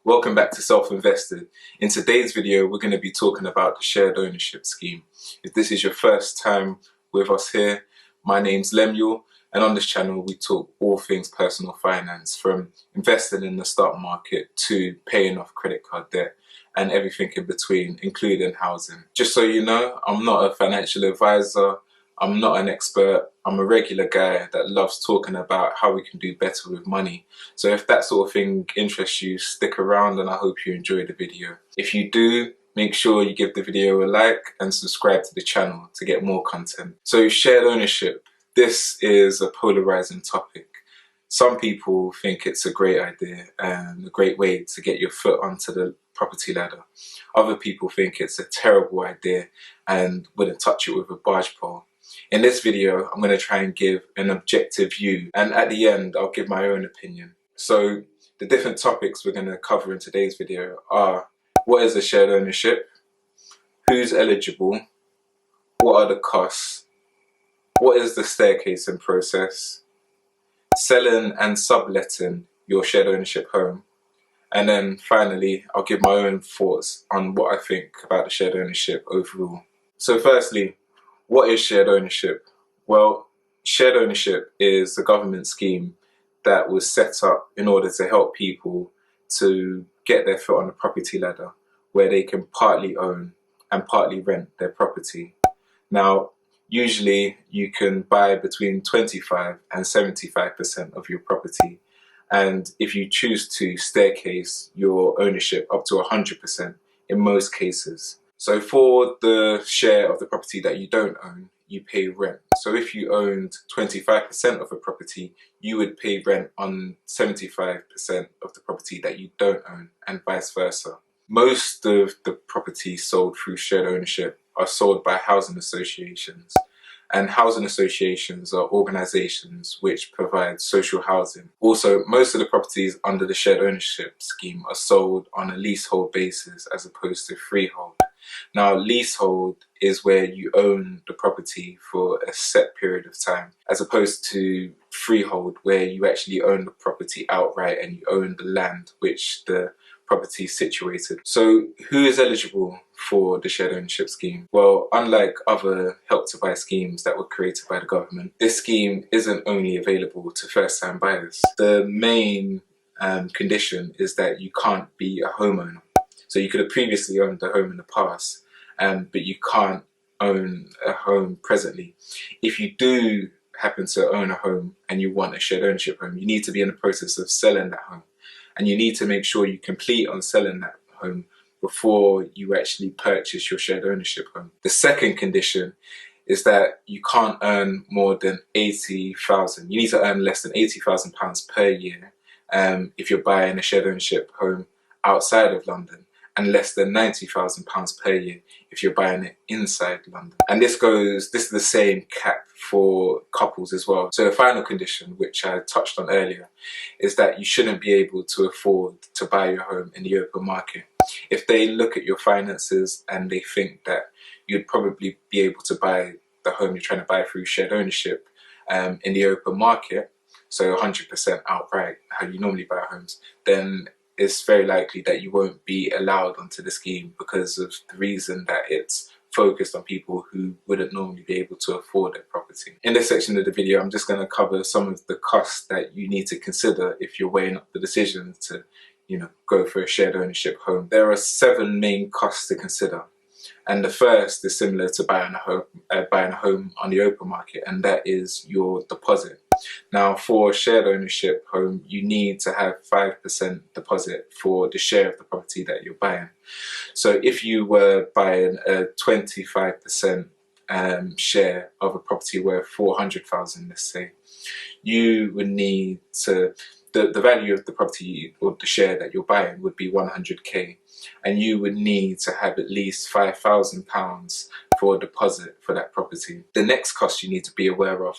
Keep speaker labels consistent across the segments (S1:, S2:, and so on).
S1: Welcome back to Self-Invested. In today's video, we're going to be talking about the shared ownership scheme. If this is your first time with us here, my name's Lemuel, and on this channel we talk all things personal finance, from investing in the stock market to paying off credit card debt and everything in between, including housing. Just so you know, I'm not a financial advisor, I'm not an expert, I'm a regular guy that loves talking about how we can do better with money. So if that sort of thing interests you, stick around and I hope you enjoy the video. If you do, make sure you give the video a like and subscribe to the channel to get more content. So shared ownership, this is a polarizing topic. Some people think it's a great idea and a great way to get your foot onto the property ladder. Other people think it's a terrible idea and wouldn't touch it with a barge pole. In this video, I'm going to try and give an objective view, and at the end, I'll give my own opinion. So the different topics we're going to cover in today's video are: what is a shared ownership? Who's eligible? What are the costs? What is the staircasing process? Selling and subletting your shared ownership home. And then finally, I'll give my own thoughts on what I think about the shared ownership overall. So firstly, what is shared ownership? Well, shared ownership is a government scheme that was set up in order to help people to get their foot on the property ladder, where they can partly own and partly rent their property. Now, usually you can buy between 25 and 75% of your property. And if you choose to staircase your ownership up to 100% in most cases. So for the share of the property that you don't own, you pay rent. So if you owned 25% of a property, you would pay rent on 75% of the property that you don't own, and vice versa. Most of the properties sold through shared ownership are sold by housing associations. And housing associations are organisations which provide social housing. Also, most of the properties under the shared ownership scheme are sold on a leasehold basis as opposed to freehold. Now, leasehold is where you own the property for a set period of time, as opposed to freehold, where you actually own the property outright and you own the land which the property is situated. So who is eligible for the shared ownership scheme? Well, unlike other Help to Buy schemes that were created by the government, this scheme isn't only available to first-time buyers. The main condition is that you can't be a homeowner. So you could have previously owned a home in the past, but you can't own a home presently. If you do happen to own a home and you want a shared ownership home, you need to be in the process of selling that home. And you need to make sure you complete on selling that home before you actually purchase your shared ownership home. The second condition is that you can't earn more than 80,000. You need to earn less than £80,000 per year if you're buying a shared ownership home outside of London, and less than £90,000 per year if you're buying it inside London. And this is the same cap for couples as well. So the final condition, which I touched on earlier, is that you shouldn't be able to afford to buy your home in the open market. If they look at your finances and they think that you'd probably be able to buy the home you're trying to buy through shared ownership in the open market, so 100% outright, how you normally buy homes, then it's very likely that you won't be allowed onto the scheme because of the reason that it's focused on people who wouldn't normally be able to afford their property. In this section of the video, I'm just going to cover some of the costs that you need to consider if you're weighing up the decision to, go for a shared ownership home. There are 7 main costs to consider. And the first is similar to buying a home on the open market, and that is your deposit. Now, for a shared ownership home, you need to have 5% deposit for the share of the property that you're buying. So if you were buying a 25% share of a property worth 400,000, let's say, you would need to, the value of the property or the share that you're buying would be 100k, and you would need to have at least £5,000 for a deposit for that property. The next cost you need to be aware of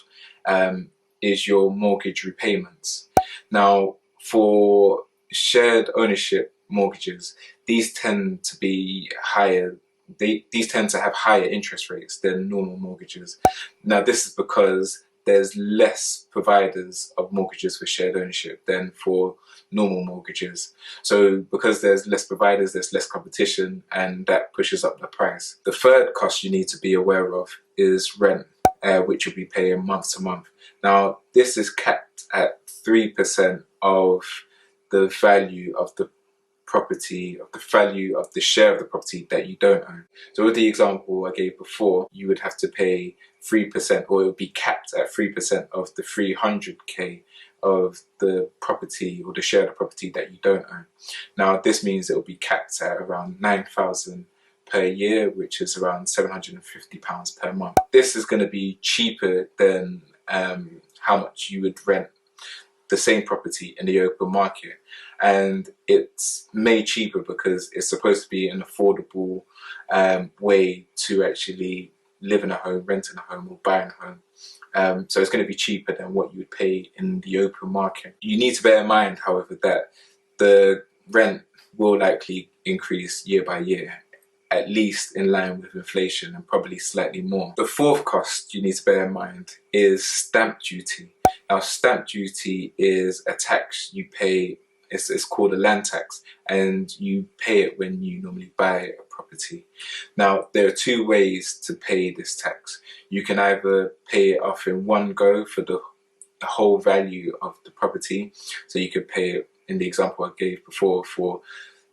S1: is your mortgage repayments. Now, for shared ownership mortgages, these tend to be higher. These tend to have higher interest rates than normal mortgages. Now, this is because there's less providers of mortgages for shared ownership than for normal mortgages. So because there's less providers, there's less competition, and that pushes up the price. The third cost you need to be aware of is rent, which you'll be paying month to month. Now, this is capped at 3% of the value of the property, of the value of the share of the property that you don't own. So with the example I gave before, you would have to pay 3%, or it would be capped at 3% of the 300k of the property, or the share of the property that you don't own. Now this means it will be capped at around 9,000 per year, which is around £750 per month. This is going to be cheaper than how much you would rent the same property in the open market, and it's made cheaper because it's supposed to be an affordable way to actually live in a home, rent in a home, or buy a home. So it's going to be cheaper than what you would pay in the open market. You need to bear in mind, however, that the rent will likely increase year by year, at least in line with inflation, and probably slightly more. The fourth cost you need to bear in mind is stamp duty. Now, stamp duty is a tax you pay. It's called a land tax, and you pay it when you normally buy a property. Now, there are two ways to pay this tax. You can either pay it off in one go for the whole value of the property. So you could pay it, in the example I gave before, for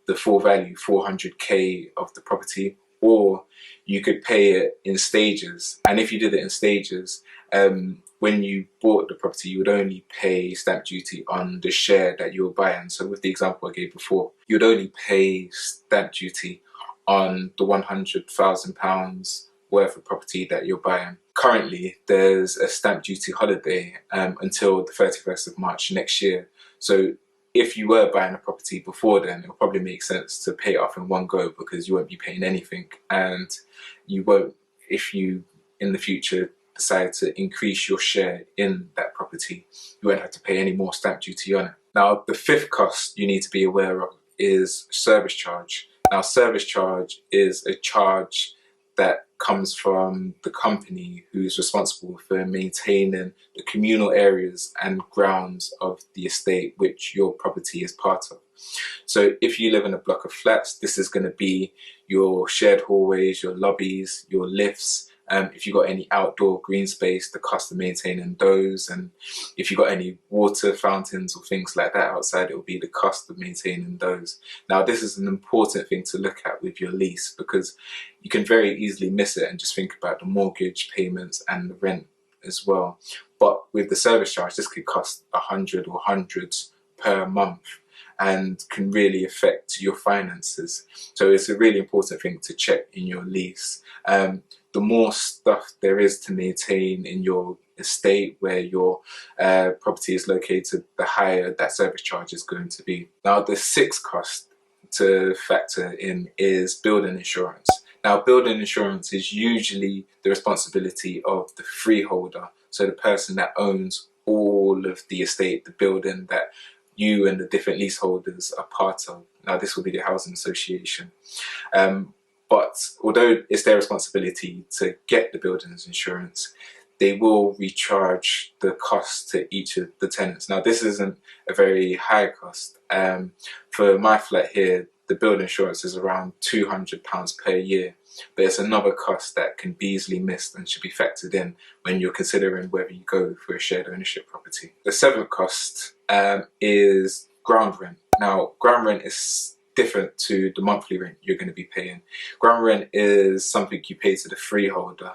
S1: the full value, 400k of the property, or you could pay it in stages. And if you did it in stages, when you bought the property, you would only pay stamp duty on the share that you were buying. So with the example I gave before, you would only pay stamp duty on the £100,000 worth of property that you're buying. Currently, there's a stamp duty holiday until the 31st of March next year. So if you were buying a property before then, it'll probably make sense to pay it off in one go, because you won't be paying anything, and you won't, if you in the future decide to increase your share in that property, you won't have to pay any more stamp duty on it. Now, the fifth cost you need to be aware of is service charge. Now, service charge is a charge that comes from the company who's responsible for maintaining the communal areas and grounds of the estate which your property is part of. So if you live in a block of flats, this is going to be your shared hallways, your lobbies, your lifts. If you've got any outdoor green space, the cost of maintaining those, and if you've got any water fountains or things like that outside, it will be the cost of maintaining those. Now, this is an important thing to look at with your lease, because you can very easily miss it and just think about the mortgage payments and the rent as well. But with the service charge, this could cost 100 or hundreds per month, and can really affect your finances. So it's a really important thing to check in your lease. The more stuff there is to maintain in your estate where your property is located, the higher that service charge is going to be. Now, the sixth cost to factor in is building insurance. Now, building insurance is usually the responsibility of the freeholder, so the person that owns all of the estate, the building that you and the different leaseholders are part of. Now, this will be the housing association. But although it's their responsibility to get the building's insurance, they will recharge the cost to each of the tenants. Now, this isn't a very high cost. For my flat here, the building insurance is around £200 per year, but it's another cost that can be easily missed and should be factored in when you're considering whether you go for a shared ownership property. The seventh cost is ground rent. Now, ground rent is different to the monthly rent you're going to be paying. Ground rent is something you pay to the freeholder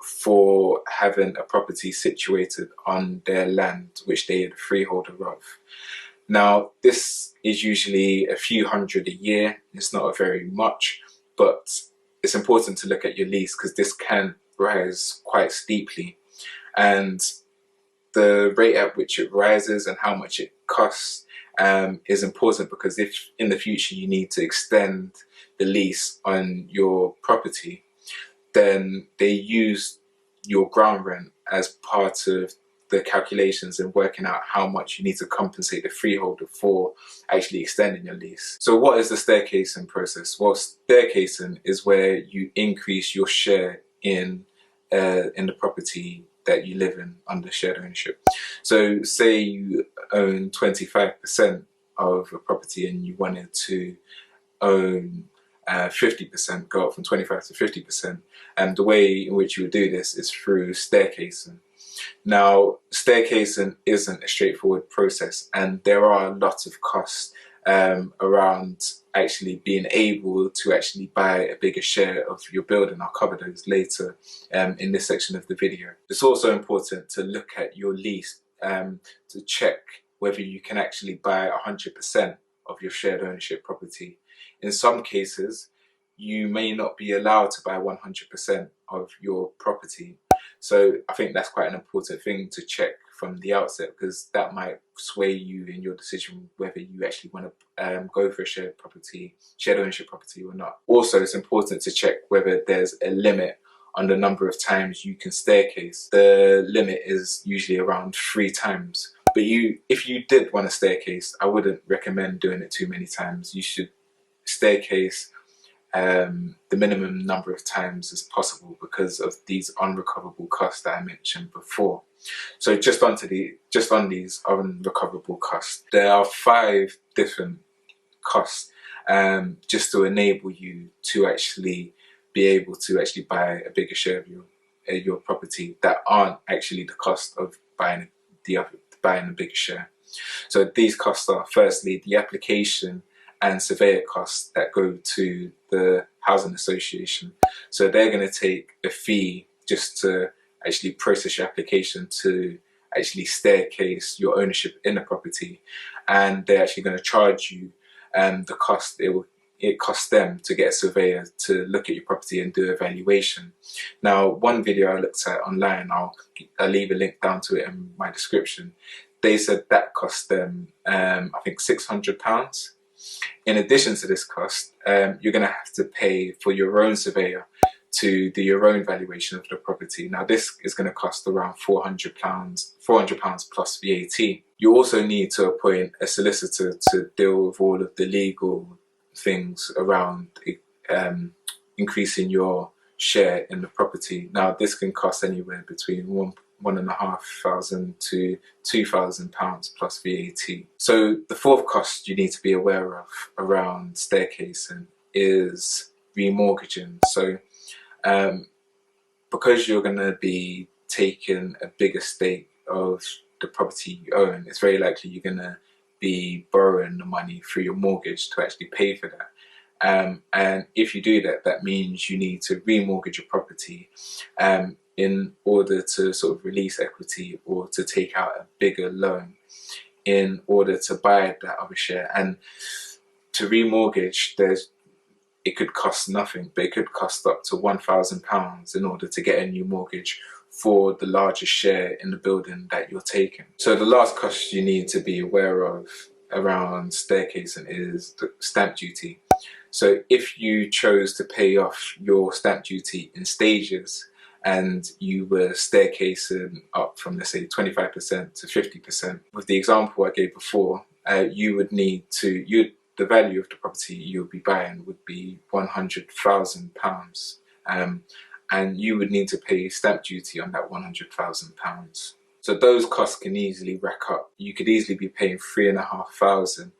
S1: for having a property situated on their land, which they are the freeholder of. Now, this is usually a few hundred a year. It's not very much, but it's important to look at your lease, because this can rise quite steeply. And the rate at which it rises and how much it costs is important, because if in the future you need to extend the lease on your property, then they use your ground rent as part of the calculations and working out how much you need to compensate the freeholder for actually extending your lease. So what is the staircasing process? Well, staircasing is where you increase your share in the property that you live in under shared ownership. So say you own 25% of a property and you wanted to own 50%, go up from 25 to 50%. And the way in which you would do this is through staircasing. Now, staircasing isn't a straightforward process, and there are lots of costs around actually being able to actually buy a bigger share of your building. I'll cover those later in this section of the video. It's also important to look at your lease to check whether you can actually buy 100% of your shared ownership property. In some cases, you may not be allowed to buy 100% of your property. So I think that's quite an important thing to check from the outset, because that might sway you in your decision whether you actually want to go for a shared ownership property or not. Also, it's important to check whether there's a limit on the number of times you can staircase. The limit is usually around 3 times. But if you did want to staircase, I wouldn't recommend doing it too many times. You should staircase the minimum number of times as possible because of these unrecoverable costs that I mentioned before. So just on these unrecoverable costs, there are 5 different costs just to enable you to actually be able to actually buy a bigger share of your property that aren't actually the cost of buying a bigger share. So these costs are, firstly, the application and surveyor costs that go to the housing association. So they're going to take a fee just to actually process your application to actually staircase your ownership in the property, and they're actually going to charge you the cost it costs them to get a surveyor to look at your property and do a valuation. Now, one video I looked at online, I'll leave a link down to it in my description. They said that cost them I think £600. In addition to this cost, you're going to have to pay for your own surveyor to do your own valuation of the property. Now, this is going to cost around £400 plus VAT. You also need to appoint a solicitor to deal with all of the legal things around increasing your share in the property. Now, this can cost anywhere between £1,500 to £2,000 plus VAT. So the 4th cost you need to be aware of around staircasing is remortgaging. So because you're going to be taking a bigger stake of the property you own, it's very likely you're going to be borrowing the money through your mortgage to actually pay for that. And if you do that, that means you need to remortgage your property in order to sort of release equity or to take out a bigger loan in order to buy that other share. And to remortgage, it could cost nothing, but it could cost up to £1,000 in order to get a new mortgage for the largest share in the building that you're taking. So the last cost you need to be aware of around staircasing is the stamp duty. So if you chose to pay off your stamp duty in stages and you were staircasing up from, let's say, 25% to 50%, with the example I gave before, you would need to, the value of the property you'll be buying would be £100,000. And you would need to pay stamp duty on that £100,000. So those costs can easily rack up. You could easily be paying £3,500,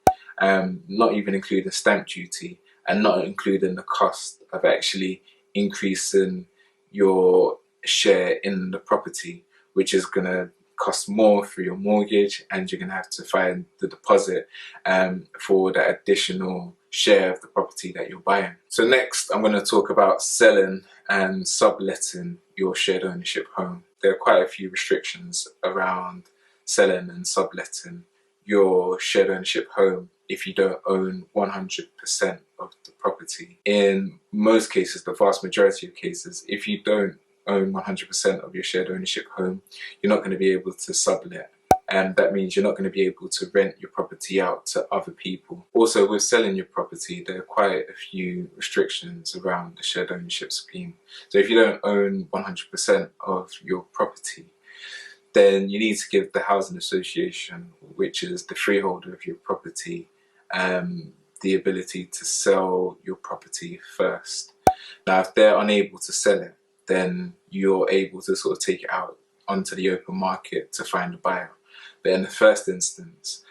S1: not even including stamp duty and not including the cost of actually increasing your share in the property, which is going to cost more for your mortgage, and you're going to have to find the deposit for that additional share of the property that you're buying. So next, I'm going to talk about selling and subletting your shared ownership home. There are quite a few restrictions around selling and subletting your shared ownership home if you don't own 100% of the property. In most cases, the vast majority of cases, if you don't own 100% of your shared ownership home, you're not going to be able to sublet. And that means you're not going to be able to rent your property out to other people. Also, with selling your property, there are quite a few restrictions around the shared ownership scheme. So if you don't own 100% of your property, then you need to give the housing association, which is the freeholder of your property, the ability to sell your property first. Now, if they're unable to sell it, then you're able to sort of take it out onto the open market to find a buyer. But in the first instance,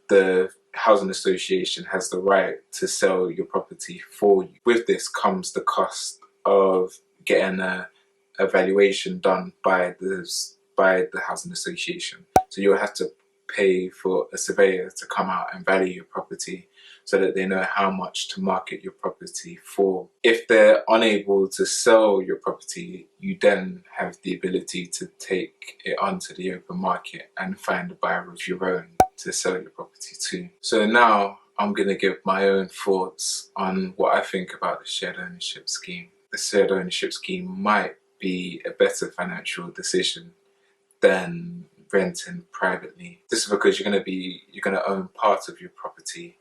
S1: the housing association has the right to sell your property for you. With this comes the cost of getting a valuation done by the housing association. So you'll have to pay for a surveyor to come out and value your property so that they know how much to market your property for. If they're unable to sell your property, you then have the ability to take it onto the open market and find a buyer of your own to sell your property to. So now I'm going to give my own thoughts on what I think about the shared ownership scheme. The shared ownership scheme might be a better financial decision than renting privately. This is because you're going to own part of your property,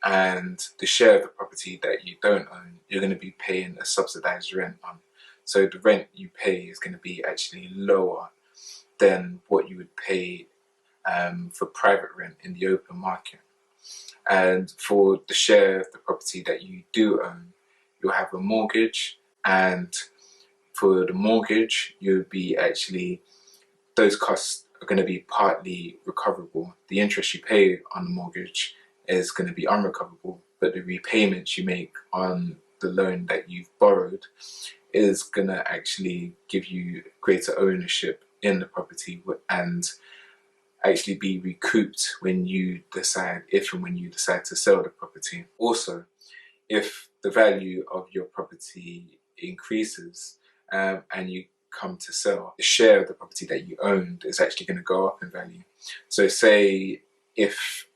S1: and the share of the property that you don't own, you're going to be paying a subsidized rent on. So the rent you pay is going to be actually lower than what you would pay for private rent in the open market. And for the share of the property that you do own, you'll have a mortgage, and for the mortgage, you'll be those costs are going to be partly recoverable. The interest you pay on the mortgage is going to be unrecoverable, but the repayments you make on the loan that you've borrowed is going to actually give you greater ownership in the property and actually be recouped when you decide to sell the property. Also, if the value of your property increases and you come to sell, the share of the property that you owned is actually going to go up in value. So say if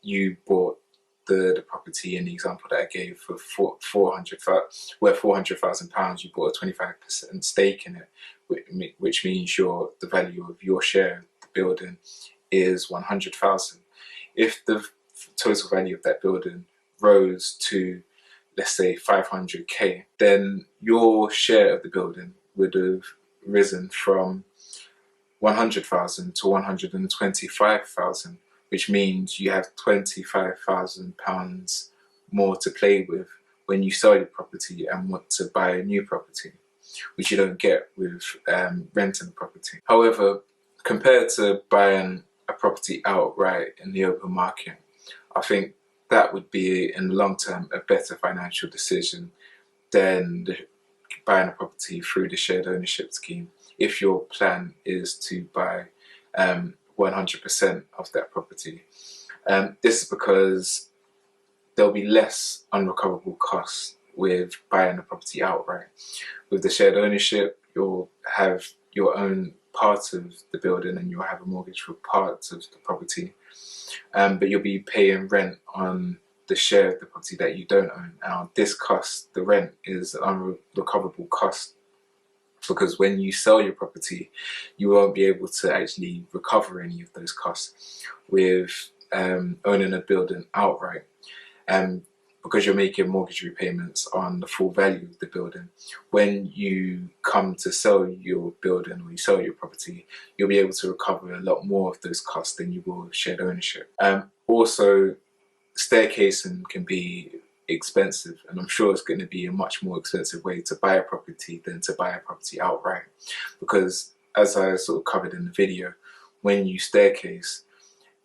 S1: you bought the property in the example that I gave for £400,000, you bought a 25% stake in it, which means the value of your share of the building is 100,000. If the total value of that building rose to, let's say, 500k, then your share of the building would have risen from 100,000 to 125,000, which means you have £25,000 more to play with when you sell your property and want to buy a new property, which you don't get with renting a property. However, compared to buying a property outright in the open market, I think that would be, in the long term, a better financial decision than buying a property through the shared ownership scheme, if your plan is to buy 100% of that property. This is because there'll be less unrecoverable costs with buying a property outright. With the shared ownership, you'll have your own part of the building and you'll have a mortgage for parts of the property, but you'll be paying rent on the share of the property that you don't own. Now, this cost, the rent, is an unrecoverable cost, because when you sell your property, you won't be able to actually recover any of those costs with owning a building outright. Because you're making mortgage repayments on the full value of the building. When you come to sell your building or you sell your property, you'll be able to recover a lot more of those costs than you will with shared ownership. Also, staircasing can be expensive, and I'm sure it's going to be a much more expensive way to buy a property than to buy a property outright, because as I sort of covered in the video, when you staircase,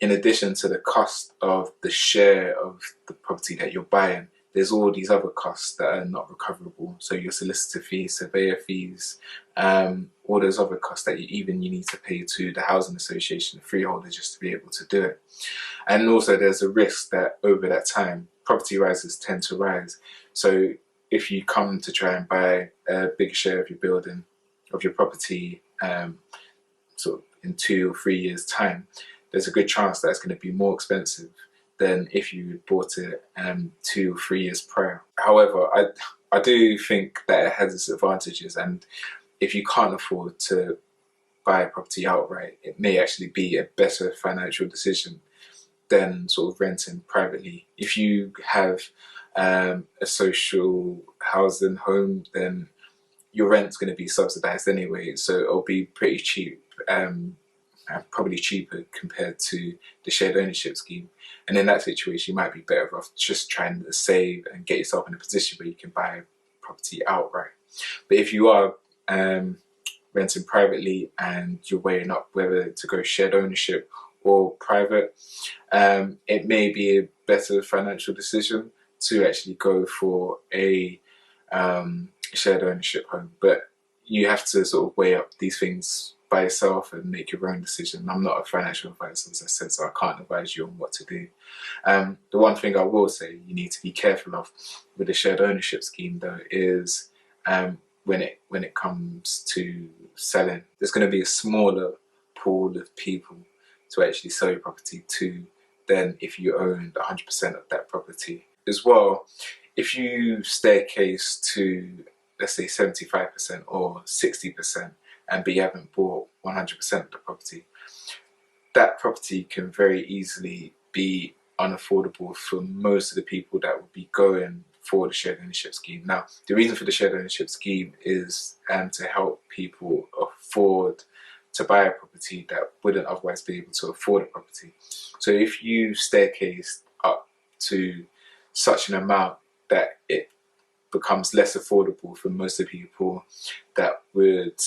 S1: in addition to the cost of the share of the property that you're buying, there's all these other costs that are not recoverable. So your solicitor fees, surveyor fees, all those other costs that you need to pay to the housing association, the freeholder, just to be able to do it. And also there's a risk that over that time, property prices tend to rise. So if you come to try and buy a big share of your building, of your property, sort of in 2 or 3 years' time, there's a good chance that it's going to be more expensive than if you bought it 2 or 3 years prior. However, I do think that it has its advantages, and if you can't afford to buy a property outright, it may actually be a better financial decision than sort of renting privately. If you have a social housing home, then your rent's going to be subsidized anyway, so it'll be pretty cheap. Probably cheaper compared to the shared ownership scheme. And in that situation, you might be better off just trying to save and get yourself in a position where you can buy a property outright. But if you are renting privately and you're weighing up whether to go shared ownership or private, it may be a better financial decision to actually go for a shared ownership home. But you have to sort of weigh up these things by yourself and make your own decision. I'm not a financial advisor, as I said, so I can't advise you on what to do. The one thing I will say you need to be careful of with the shared ownership scheme, though, is when it comes to selling, there's going to be a smaller pool of people to actually sell your property to than if you owned 100% of that property. As well, if you staircase to, let's say, 75% or 60%, but you haven't bought 100% of the property, that property can very easily be unaffordable for most of the people that would be going for the shared ownership scheme. Now, the reason for the shared ownership scheme is to help people afford to buy a property that wouldn't otherwise be able to afford a property. So if you staircase up to such an amount that it becomes less affordable for most of the people that would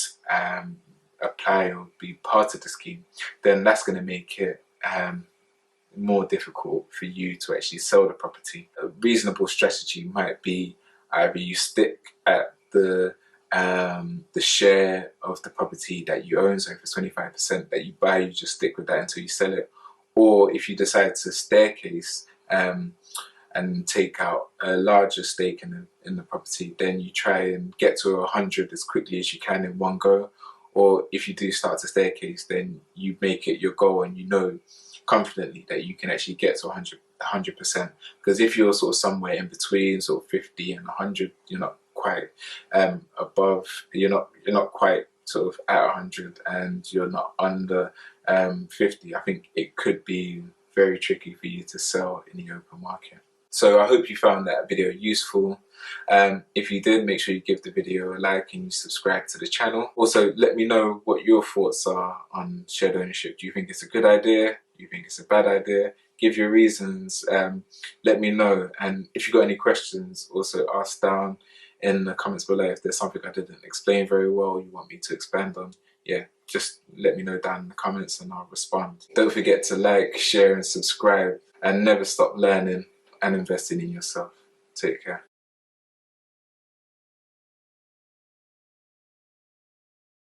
S1: apply or be part of the scheme, then that's going to make it more difficult for you to actually sell the property. A reasonable strategy might be either you stick at the share of the property that you own, so if it's 25% that you buy, you just stick with that until you sell it. Or if you decide to staircase and take out a larger stake in the property, then you try and get to 100 as quickly as you can in one go. Or if you do start to staircase, then you make it your goal and you know confidently that you can actually get to 100%. Because if you're sort of somewhere in between, sort of 50 and 100, you're not quite above, you're not quite sort of at 100 and you're not under 50, I think it could be very tricky for you to sell in the open market. So I hope you found that video useful. If you did, make sure you give the video a like and you subscribe to the channel. Also, let me know what your thoughts are on shared ownership. Do you think it's a good idea? Do you think it's a bad idea? Give your reasons. Let me know. And if you've got any questions, also ask down in the comments below. If there's something I didn't explain very well you want me to expand on, yeah, just let me know down in the comments and I'll respond. Don't forget to like, share and subscribe, and never stop learning and investing in yourself. Take care.